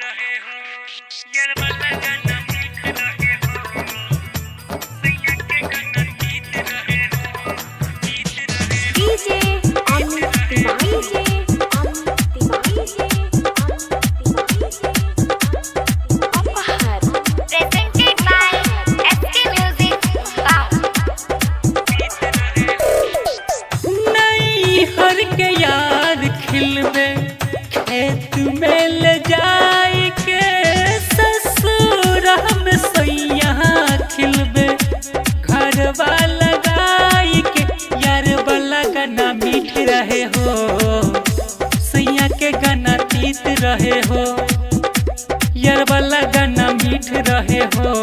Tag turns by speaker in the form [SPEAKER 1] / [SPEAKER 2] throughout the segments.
[SPEAKER 1] रहे हो यार वाला गाना मीठ रहे हो सैया के गाना गीत रहे हो गीत रहे हो
[SPEAKER 2] DJ Amit Tiwari ji Aphar presented by SK music
[SPEAKER 1] नई हर के यार खिलबे खेत में ले जाए के ससुर हम सैया खिलबे घरवा लगाई के यार वाला गाना मीठ रहे हो सैया के गाना तीत रहे हो यार वाला गाना मीठ रहे हो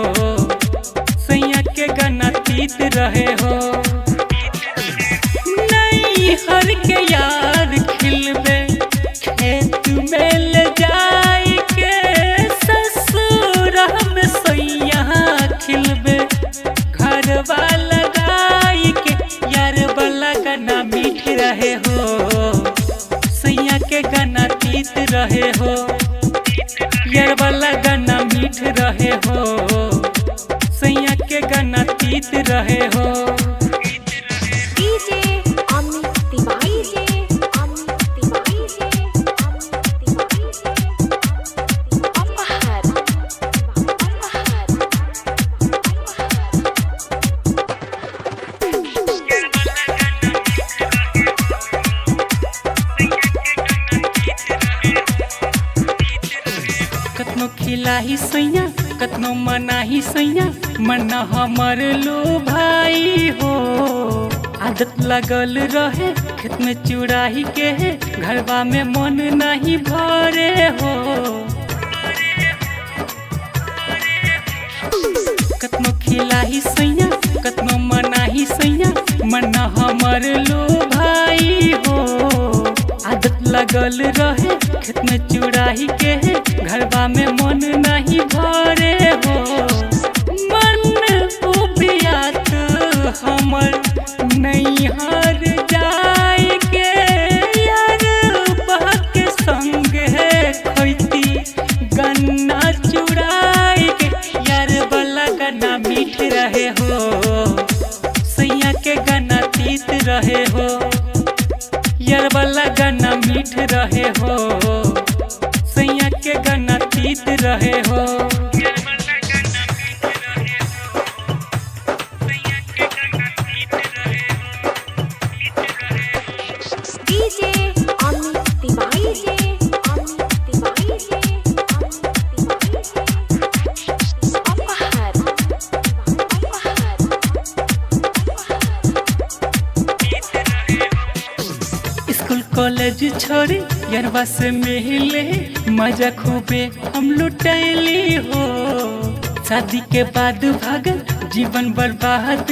[SPEAKER 1] सैया के गाना तीत रहे हो हर के यार खिलबे खेत में ले जाए के ससुर हम सैया खिलबे घरवा लगाई के यार वाला गाना मीठ रहे हो सैया के गाना तीत रहे हो यार वाला गाना मीठ रहे हो सैया के गाना तीत रहे हो
[SPEAKER 2] डीजे अमित तिवारी जी अपहर
[SPEAKER 1] कतनो खिलाही सैया कतनो मनाही सैया मन हमर लो भाई हो आदत लगल रहे खेत में चुराही के घरवा में मन नहीं भरे हो कतनो खिलाही सैया कतनो मनाही सैया मन हमर लो भाई हो आदत लगल रहे खेत में चुराही के घरवा में मन नहीं भरे हो मन उबियात हमर नहीं हर जाए के यार बहक संग है खोती गन्ना चुराए के यार वाला गाना मीठ रहे हो सैया के गाना तीत रहे हो यार वाला गाना मीठ रहे हो सैया के गाना तीत रहे हो
[SPEAKER 2] डीजे अमित तिवारी जी अपहर
[SPEAKER 1] स्कूल कॉलेज छोड़ी यारवा से मिले मजा खूबे हम लुटैली हो शादी के बाद भागल जीवन बर्बाद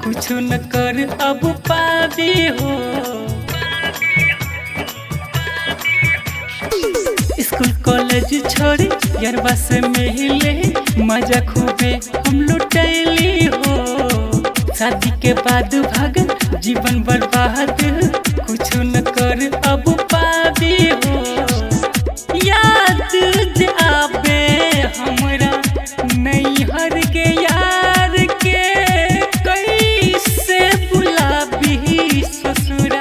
[SPEAKER 1] कुछ न कर अब पाबी हो स्कूल कॉलेज छोड़ी यारवा से मिले मजा खूबे हम लुटैली हो शादी के बाद भागल जीवन बर्बाद कुछ न कर अब पाबी हो याद जे आबे हमरा नहीं हर के यार के कैसे बुलाबी ससुरा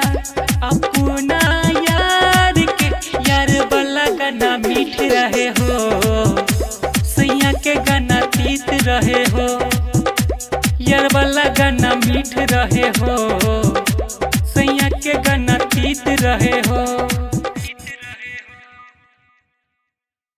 [SPEAKER 1] अपना यार के यार वाला गाना मीठ रहे हो सैया के गाना तीत रहे हो यार वाला गाना मीठ रहे हो सैया के गाना तीत रहे हो।